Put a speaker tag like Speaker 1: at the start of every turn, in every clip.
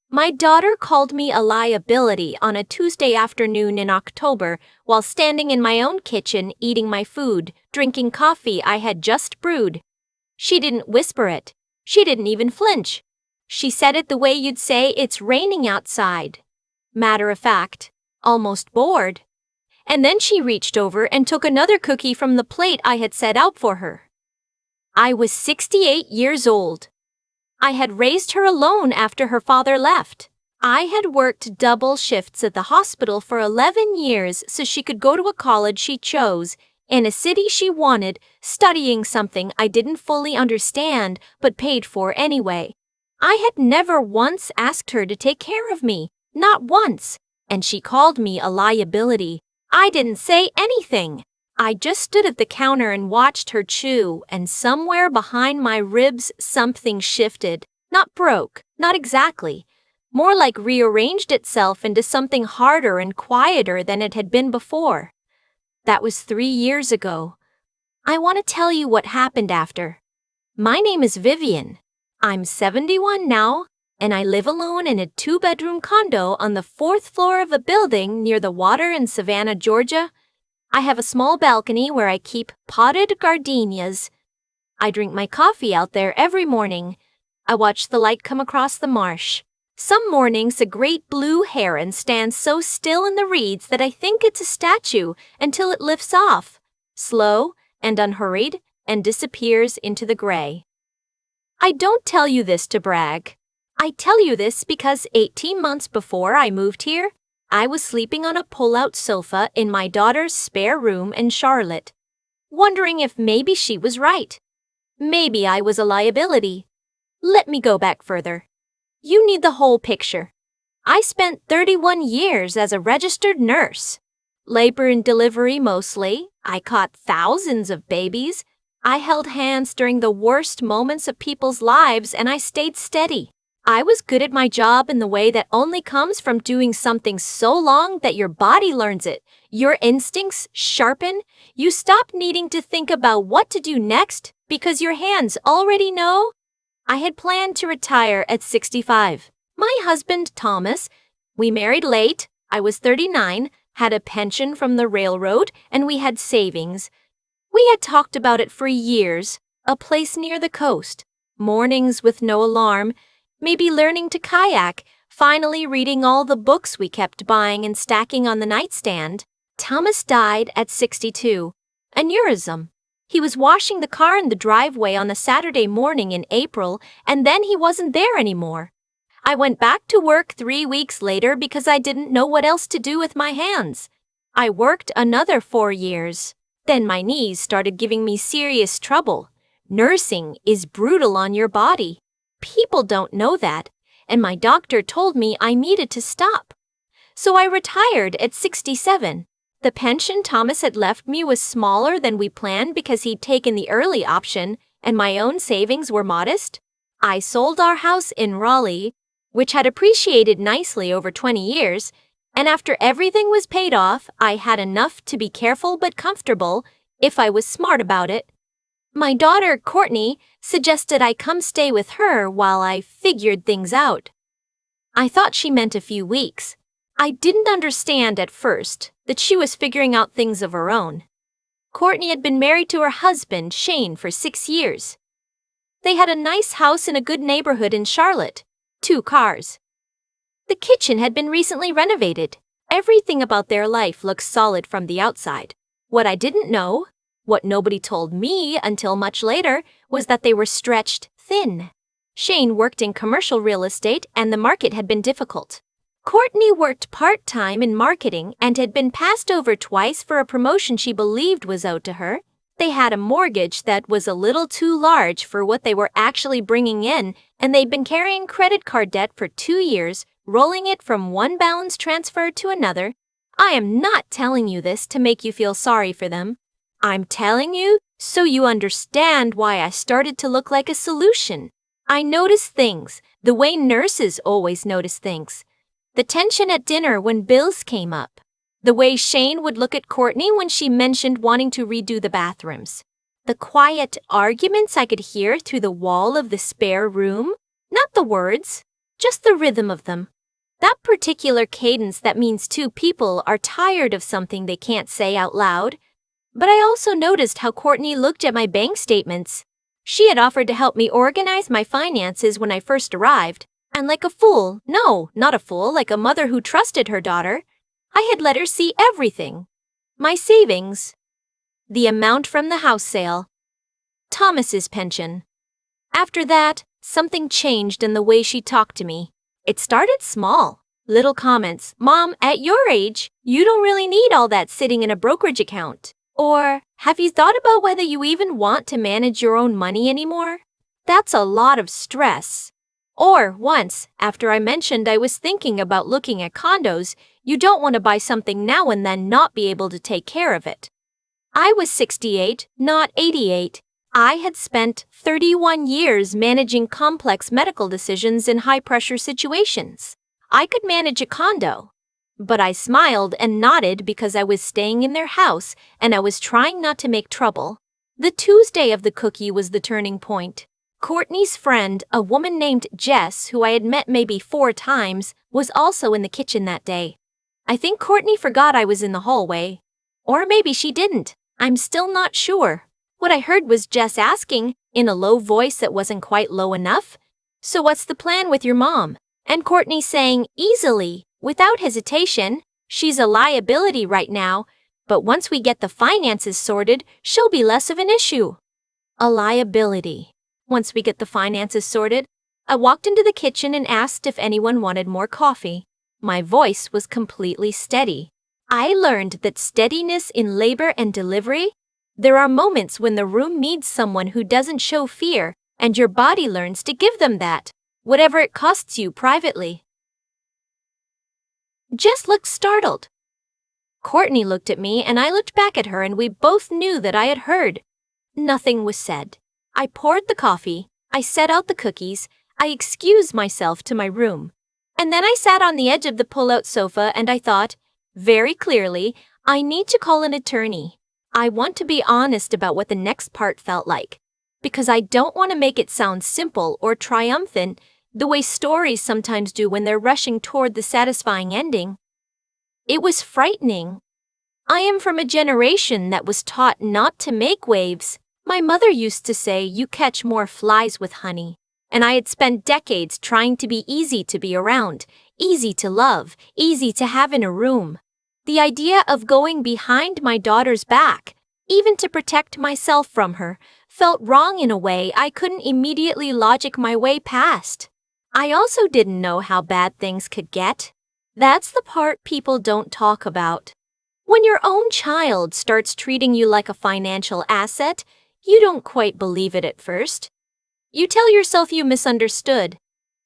Speaker 1: My daughter called me a liability on a Tuesday afternoon in October while standing in my own kitchen eating my food, drinking coffee I had just brewed. She didn't whisper it. She didn't even flinch. She said it the way you'd say it's raining outside. Matter of fact, almost bored. And then she reached over and took another cookie from the plate I had set out for her. I was 68 years old. I had raised her alone after her father left. I had worked double shifts at the hospital for 11 years so she could go to a college she chose, in a city she wanted, studying something I didn't fully understand but paid for anyway. I had never once asked her to take care of me, not once, and she called me a liability. I didn't say anything. I just stood at the counter and watched her chew, and somewhere behind my ribs something shifted. Not broke, not exactly. More like rearranged itself into something harder and quieter than it had been before. That was 3 years ago. I want to tell you what happened after. My name is Vivian. I'm 71 now, and I live alone in a 2-bedroom condo on the 4th floor of a building near the water in Savannah, Georgia. I have a small balcony where I keep potted gardenias. I drink my coffee out there every morning. I watch the light come across the marsh. Some mornings a great blue heron stands so still in the reeds that I think it's a statue until it lifts off, slow and unhurried, and disappears into the gray. I don't tell you this to brag. I tell you this because 18 months before I moved here, I was sleeping on a pull-out sofa in my daughter's spare room in Charlotte, wondering if maybe she was right. Maybe I was a liability. Let me go back further. You need the whole picture. I spent 31 years as a registered nurse. Labor and delivery mostly. I caught thousands of babies. I held hands during the worst moments of people's lives, and I stayed steady. I was good at my job in the way that only comes from doing something so long that your body learns it. Your instincts sharpen. You stop needing to think about what to do next because your hands already know. I had planned to retire at 65. My husband, Thomas, we married late. I was 39, had a pension from the railroad, and we had savings. We had talked about it for years, a place near the coast, mornings with no alarm, maybe learning to kayak, finally reading all the books we kept buying and stacking on the nightstand. Thomas died at 62, aneurysm. He was washing the car in the driveway on a Saturday morning in April, and then he wasn't there anymore. I went back to work 3 weeks later because I didn't know what else to do with my hands. I worked another 4 years. Then my knees started giving me serious trouble. Nursing is brutal on your body. People don't know that, and my doctor told me I needed to stop. So I retired at 67. The pension Thomas had left me was smaller than we planned because he'd taken the early option, and my own savings were modest. I sold our house in Raleigh, which had appreciated nicely over 20 years, and after everything was paid off, I had enough to be careful but comfortable if I was smart about it. My daughter, Courtney, suggested I come stay with her while I figured things out. I thought she meant a few weeks. I didn't understand at first that she was figuring out things of her own. Courtney had been married to her husband, Shane, for 6 years. They had a nice house in a good neighborhood in Charlotte, 2 cars. The kitchen had been recently renovated. Everything about their life looked solid from the outside. What I didn't know, what nobody told me until much later, was that they were stretched thin. Shane worked in commercial real estate and the market had been difficult. Courtney worked part-time in marketing and had been passed over twice for a promotion she believed was owed to her. They had a mortgage that was a little too large for what they were actually bringing in, and they'd been carrying credit card debt for 2 years, rolling it from one balance transfer to another. I am not telling you this to make you feel sorry for them. I'm telling you so you understand why I started to look like a solution. I noticed things, the way nurses always notice things. The tension at dinner when bills came up. The way Shane would look at Courtney when she mentioned wanting to redo the bathrooms. The quiet arguments I could hear through the wall of the spare room. Not the words, just the rhythm of them. That particular cadence that means two people are tired of something they can't say out loud. But I also noticed how Courtney looked at my bank statements. She had offered to help me organize my finances when I first arrived, and like a fool, no, not a fool, like a mother who trusted her daughter, I had let her see everything. My savings, the amount from the house sale, Thomas's pension. After that, something changed in the way she talked to me. It started small. Little comments. Mom, at your age, you don't really need all that sitting in a brokerage account. Or, have you thought about whether you even want to manage your own money anymore? That's a lot of stress. Or, once, after I mentioned I was thinking about looking at condos, you don't want to buy something now and then not be able to take care of it. I was 68, not 88. I had spent 31 years managing complex medical decisions in high-pressure situations. I could manage a condo. But I smiled and nodded because I was staying in their house and I was trying not to make trouble. The Tuesday of the cookie was the turning point. Courtney's friend, a woman named Jess, who I had met maybe 4 times, was also in the kitchen that day. I think Courtney forgot I was in the hallway. Or maybe she didn't. I'm still not sure. What I heard was Jess asking, in a low voice that wasn't quite low enough, "So what's the plan with your mom?" And Courtney saying, easily, without hesitation, "She's a liability right now, but once we get the finances sorted, she'll be less of an issue." A liability. Once we get the finances sorted, I walked into the kitchen and asked if anyone wanted more coffee. My voice was completely steady. I learned that steadiness in labor and delivery. There are moments when the room needs someone who doesn't show fear, and your body learns to give them that, whatever it costs you privately. Jess looked startled. Courtney looked at me and I looked back at her and we both knew that I had heard. Nothing was said. I poured the coffee, I set out the cookies, I excused myself to my room. And then I sat on the edge of the pull-out sofa and I thought, very clearly, I need to call an attorney. I want to be honest about what the next part felt like. Because I don't want to make it sound simple or triumphant, the way stories sometimes do when they're rushing toward the satisfying ending. It was frightening. I am from a generation that was taught not to make waves. My mother used to say you catch more flies with honey. And I had spent decades trying to be easy to be around, easy to love, easy to have in a room. The idea of going behind my daughter's back, even to protect myself from her, felt wrong in a way I couldn't immediately logic my way past. I also didn't know how bad things could get. That's the part people don't talk about. When your own child starts treating you like a financial asset, you don't quite believe it at first. You tell yourself you misunderstood.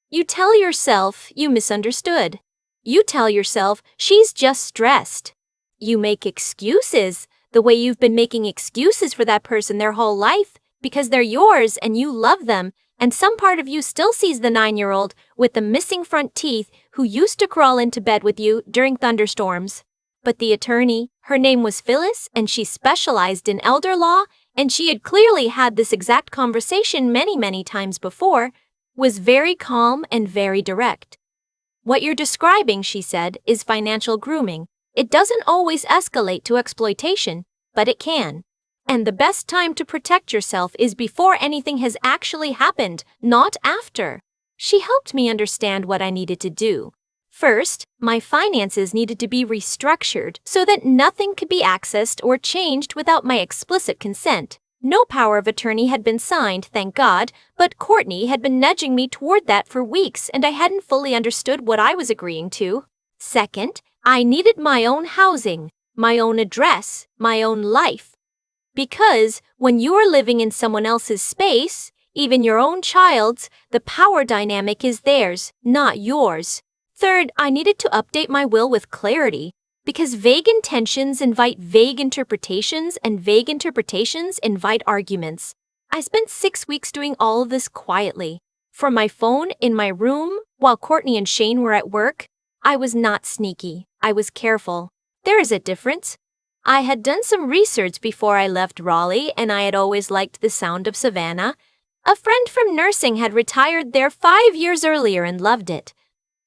Speaker 1: You tell yourself you misunderstood. You tell yourself she's just stressed. You make excuses, the way you've been making excuses for that person their whole life, because they're yours and you love them, and some part of you still sees the 9-year-old with the missing front teeth who used to crawl into bed with you during thunderstorms. But the attorney, her name was Phyllis, and she specialized in elder law, and she had clearly had this exact conversation many times before, was very calm and very direct. What you're describing, she said, is financial grooming. It doesn't always escalate to exploitation, but it can. And the best time to protect yourself is before anything has actually happened, not after. She helped me understand what I needed to do. First, my finances needed to be restructured so that nothing could be accessed or changed without my explicit consent. No power of attorney had been signed, thank God, but Courtney had been nudging me toward that for weeks and I hadn't fully understood what I was agreeing to. Second, I needed my own housing, my own address, my own life. Because when you are living in someone else's space, even your own child's, the power dynamic is theirs, not yours. Third, I needed to update my will with clarity. Because vague intentions invite vague interpretations and vague interpretations invite arguments. I spent 6 weeks doing all of this quietly. From my phone in my room, while Courtney and Shane were at work, I was not sneaky. I was careful. There is a difference. I had done some research before I left Raleigh and I had always liked the sound of Savannah. A friend from nursing had retired there 5 years earlier and loved it.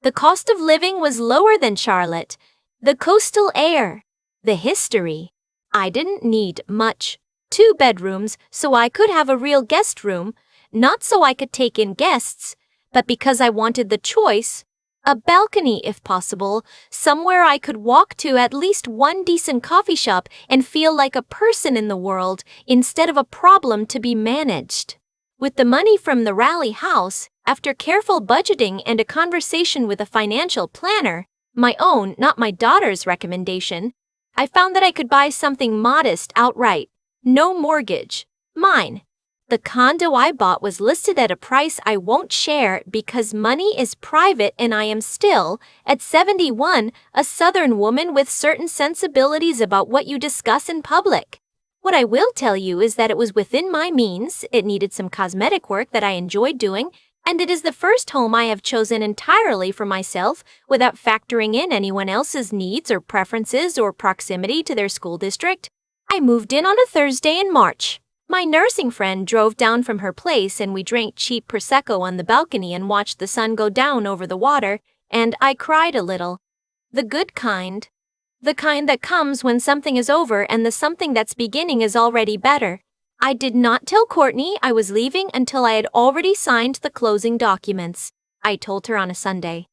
Speaker 1: The cost of living was lower than Charlotte. The coastal air. The history. I didn't need much. 2 bedrooms so I could have a real guest room, not so I could take in guests, but because I wanted the choice. A balcony if possible, somewhere I could walk to at least one decent coffee shop and feel like a person in the world instead of a problem to be managed. With the money from the Raleigh house, after careful budgeting and a conversation with a financial planner, my own, not my daughter's recommendation, I found that I could buy something modest outright. No mortgage. Mine. The condo I bought was listed at a price I won't share because money is private and I am still, at 71, a Southern woman with certain sensibilities about what you discuss in public. What I will tell you is that it was within my means, it needed some cosmetic work that I enjoyed doing, and it is the first home I have chosen entirely for myself without factoring in anyone else's needs or preferences or proximity to their school district. I moved in on a Thursday in March. My nursing friend drove down from her place and we drank cheap Prosecco on the balcony and watched the sun go down over the water, and I cried a little. The good kind. The kind that comes when something is over and the something that's beginning is already better. I did not tell Courtney I was leaving until I had already signed the closing documents. I told her on a Sunday.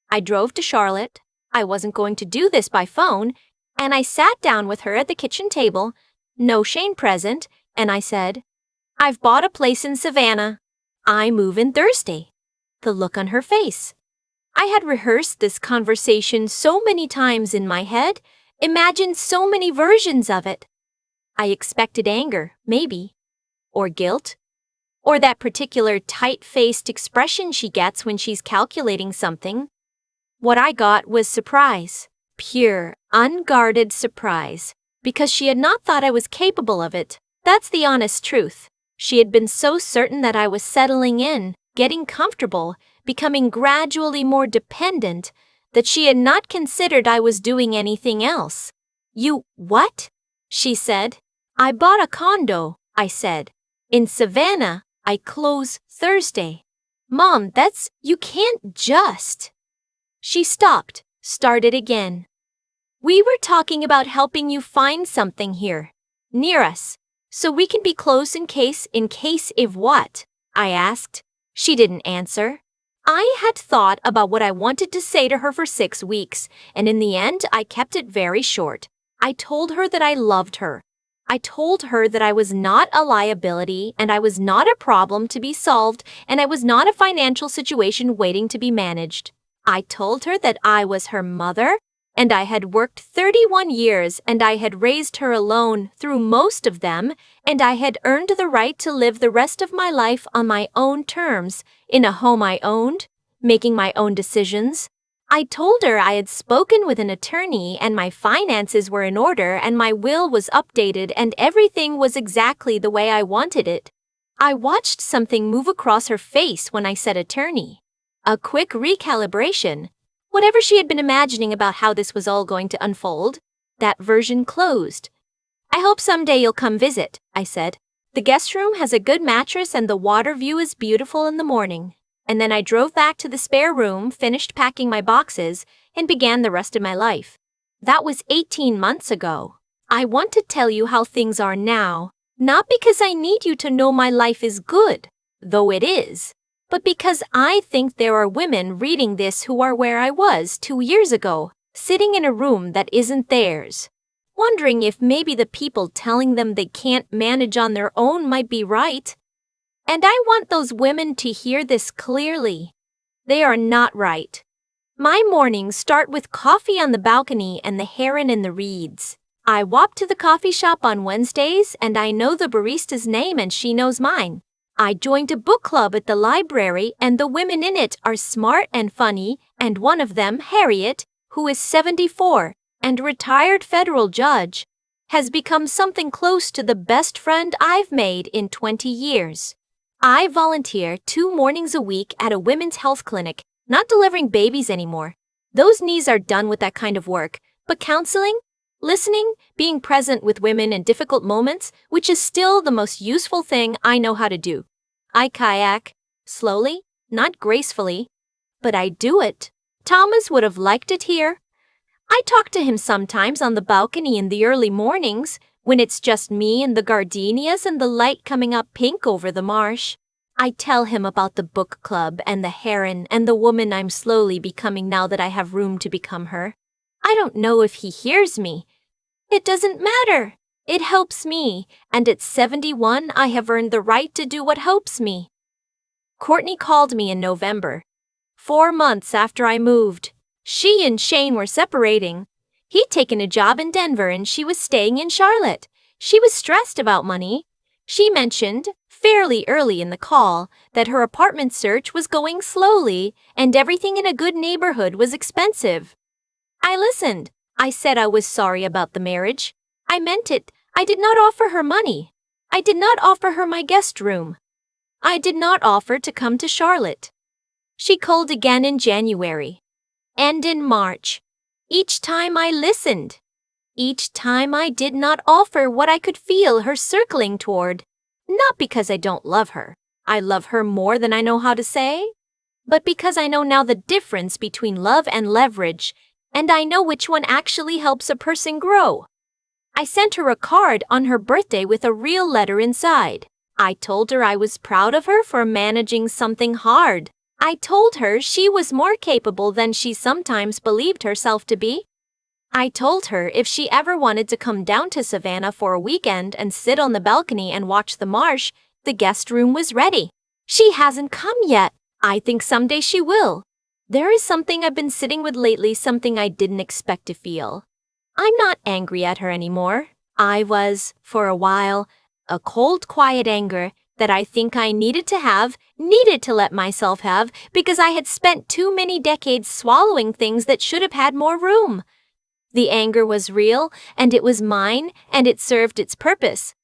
Speaker 1: I drove to Charlotte. I wasn't going to do this by phone, and I sat down with her at the kitchen table, no Shane present, and I said, I've bought a place in Savannah. I move in Thursday. The look on her face. I had rehearsed this conversation so many times in my head, imagined so many versions of it. I expected anger, maybe, or guilt, or that particular tight-faced expression she gets when she's calculating something. What I got was surprise, pure, unguarded surprise, because she had not thought I was capable of it. That's the honest truth. She had been so certain that I was settling in, getting comfortable, becoming gradually more dependent, that she had not considered I was doing anything else. You, what? She said. I bought a condo, I said. In Savannah, I close Thursday. Mom, you can't just. She stopped, started again. We were talking about helping you find something here, near us. So we can be close in case if what? I asked. She didn't answer. I had thought about what I wanted to say to her for 6 weeks, and in the end I kept it very short. I told her that I loved her. I told her that I was not a liability and I was not a problem to be solved and I was not a financial situation waiting to be managed. I told her that I was her mother, and I had worked 31 years and I had raised her alone through most of them, and I had earned the right to live the rest of my life on my own terms, in a home I owned, making my own decisions. I told her I had spoken with an attorney and my finances were in order and my will was updated and everything was exactly the way I wanted it. I watched something move across her face when I said attorney. A quick recalibration. Whatever she had been imagining about how this was all going to unfold, that version closed. I hope someday you'll come visit, I said. The guest room has a good mattress and the water view is beautiful in the morning. And then I drove back to the spare room, finished packing my boxes, and began the rest of my life. That was 18 months ago. I want to tell you how things are now, not because I need you to know my life is good, though it is, but because I think there are women reading this who are where I was 2 years ago, sitting in a room that isn't theirs, wondering if maybe the people telling them they can't manage on their own might be right. And I want those women to hear this clearly. They are not right. My mornings start with coffee on the balcony and the heron in the reeds. I walk to the coffee shop on Wednesdays and I know the barista's name and she knows mine. I joined a book club at the library and the women in it are smart and funny, and one of them, Harriet, who is 74 and a retired federal judge, has become something close to the best friend I've made in 20 years. I volunteer 2 mornings a week at a women's health clinic, not delivering babies anymore. Those knees are done with that kind of work, but counseling, listening, being present with women in difficult moments, which is still the most useful thing I know how to do. I kayak. Slowly, not gracefully. But I do it. Thomas would have liked it here. I talk to him sometimes on the balcony in the early mornings, when it's just me and the gardenias and the light coming up pink over the marsh. I tell him about the book club and the heron and the woman I'm slowly becoming now that I have room to become her. I don't know if he hears me. It doesn't matter. It helps me, and at 71 I have earned the right to do what helps me. Courtney called me in November, 4 months after I moved. She and Shane were separating. He'd taken a job in Denver and she was staying in Charlotte. She was stressed about money. She mentioned, fairly early in the call, that her apartment search was going slowly and everything in a good neighborhood was expensive. I listened. I said I was sorry about the marriage. I meant it. I did not offer her money. I did not offer her my guest room. I did not offer to come to Charlotte. She called again in January. And in March. Each time I listened. Each time I did not offer what I could feel her circling toward. Not because I don't love her. I love her more than I know how to say. But because I know now the difference between love and leverage, and I know which one actually helps a person grow. I sent her a card on her birthday with a real letter inside. I told her I was proud of her for managing something hard. I told her she was more capable than she sometimes believed herself to be. I told her if she ever wanted to come down to Savannah for a weekend and sit on the balcony and watch the marsh, the guest room was ready. She hasn't come yet. I think someday she will. There is something I've been sitting with lately, something I didn't expect to feel. I'm not angry at her anymore. I was, for a while, a cold, quiet anger that I think I needed to let myself have because I had spent too many decades swallowing things that should have had more room. The anger was real, and it was mine, and it served its purpose.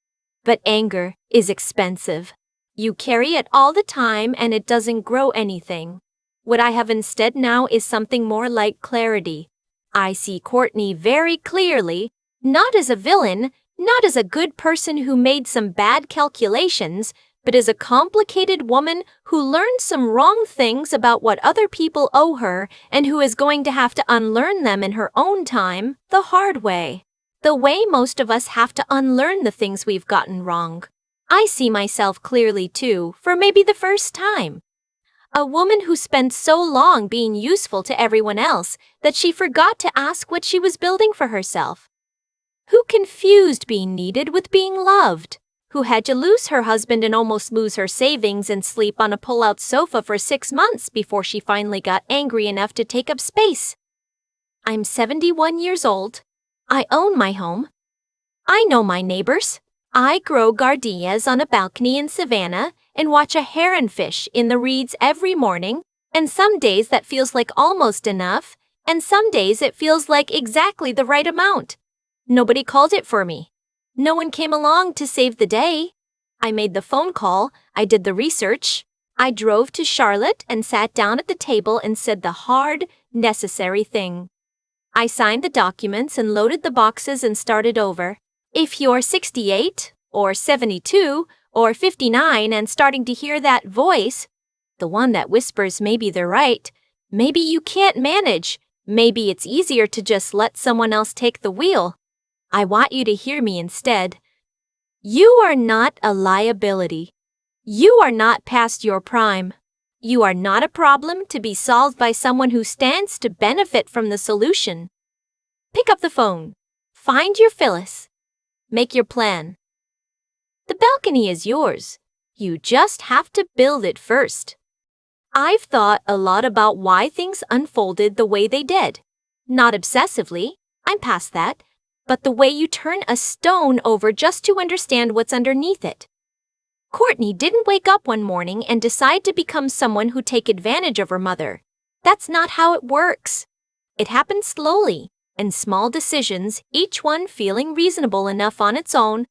Speaker 1: But anger is expensive. You carry it all the time, and it doesn't grow anything. What I have instead now is something more like clarity. I see Courtney very clearly, not as a villain, not as a good person who made some bad calculations, but as a complicated woman who learned some wrong things about what other people owe her and who is going to have to unlearn them in her own time, the hard way. The way most of us have to unlearn the things we've gotten wrong. I see myself clearly too, for maybe the first time. A woman who spent so long being useful to everyone else that she forgot to ask what she was building for herself. Who confused being needed with being loved. Who had to lose her husband and almost lose her savings and sleep on a pull-out sofa for 6 months before she finally got angry enough to take up space. I'm 71 years old. I own my home. I know my neighbors. I grow gardenias on a balcony in Savannah and watch a heron fish in the reeds every morning, and some days that feels like almost enough, and some days it feels like exactly the right amount. Nobody called it for me. No one came along to save the day. I made the phone call, I did the research. I drove to Charlotte and sat down at the table and said the hard, necessary thing. I signed the documents and loaded the boxes and started over. If you're 68, or 72, or 59 and starting to hear that voice, the one that whispers maybe they're right, maybe you can't manage, maybe it's easier to just let someone else take the wheel, I want you to hear me instead. You are not a liability. You are not past your prime. You are not a problem to be solved by someone who stands to benefit from the solution. Pick up the phone. Find your Phyllis. Make your plan. The balcony is yours. You just have to build it first. I've thought a lot about why things unfolded the way they did. Not obsessively, I'm past that, but the way you turn a stone over just to understand what's underneath it. Courtney didn't wake up one morning and decide to become someone who take advantage of her mother. That's not how it works. It happened slowly, in small decisions, each one feeling reasonable enough on its own.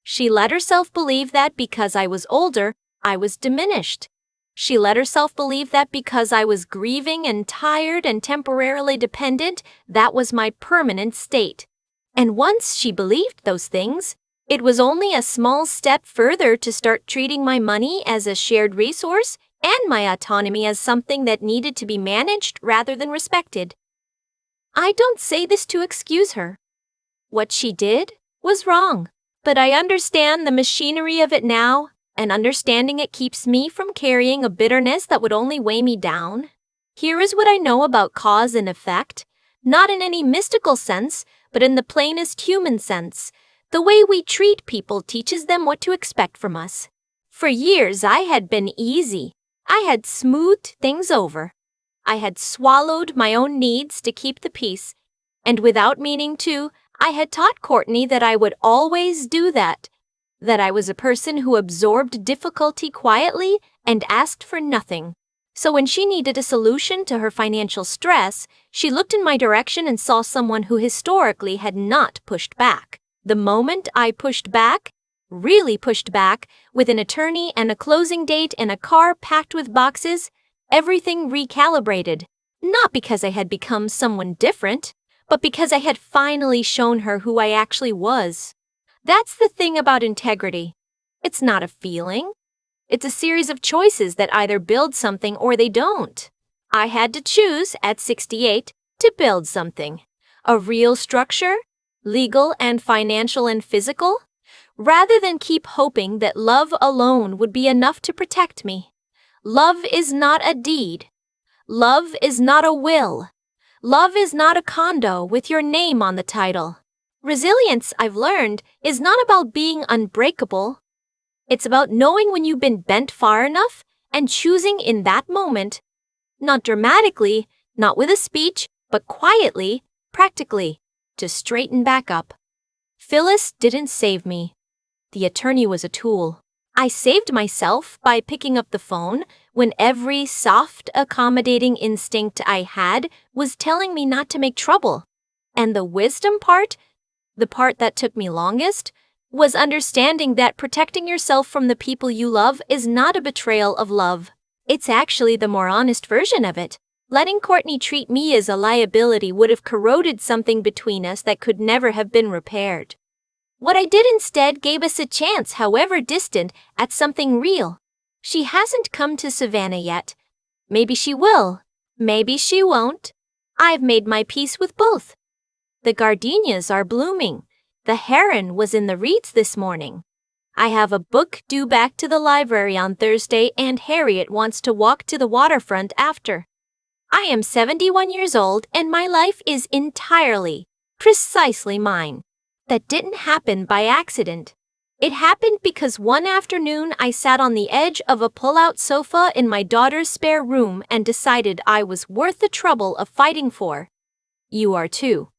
Speaker 1: She let herself believe that because I was older, I was diminished. She let herself believe that because I was grieving and tired and temporarily dependent, that was my permanent state. And once she believed those things, It was only a small step further to start treating my money as a shared resource and my autonomy as something that needed to be managed rather than respected. I don't say this to excuse her. What she did was wrong, but I understand the machinery of it now, and understanding it keeps me from carrying a bitterness that would only weigh me down. Here is what I know about cause and effect, not in any mystical sense, but in the plainest human sense. The way we treat people teaches them what to expect from us. For years, I had been easy. I had smoothed things over. I had swallowed my own needs to keep the peace, and without meaning to, I had taught Courtney that I would always do that I was a person who absorbed difficulty quietly and asked for nothing. So when she needed a solution to her financial stress, she looked in my direction and saw someone who historically had not pushed back. The moment I pushed back, really pushed back, with an attorney and a closing date and a car packed with boxes, everything recalibrated. Not because I had become someone different, but because I had finally shown her who I actually was. That's the thing about integrity. It's not a feeling. It's a series of choices that either build something or they don't. I had to choose at 68 to build something. A real structure, legal and financial and physical, rather than keep hoping that love alone would be enough to protect me. Love is not a deed. Love is not a will. Love is not a condo with your name on the title. Resilience, I've learned, is not about being unbreakable. It's about knowing when you've been bent far enough and choosing in that moment, not dramatically, not with a speech, but quietly, practically, to straighten back up. Phyllis didn't save me. The attorney was a tool. I saved myself by picking up the phone when every soft, accommodating instinct I had was telling me not to make trouble. And the wisdom part, the part that took me longest, was understanding that protecting yourself from the people you love is not a betrayal of love. It's actually the more honest version of it. Letting Courtney treat me as a liability would have corroded something between us that could never have been repaired. What I did instead gave us a chance, however distant, at something real. She hasn't come to Savannah yet. Maybe she will. Maybe she won't. I've made my peace with both. The gardenias are blooming. The heron was in the reeds this morning. I have a book due back to the library on Thursday, and Harriet wants to walk to the waterfront after. I am 71 years old, and my life is entirely, precisely mine. That didn't happen by accident. It happened because one afternoon I sat on the edge of a pull-out sofa in my daughter's spare room and decided I was worth the trouble of fighting for. You are too.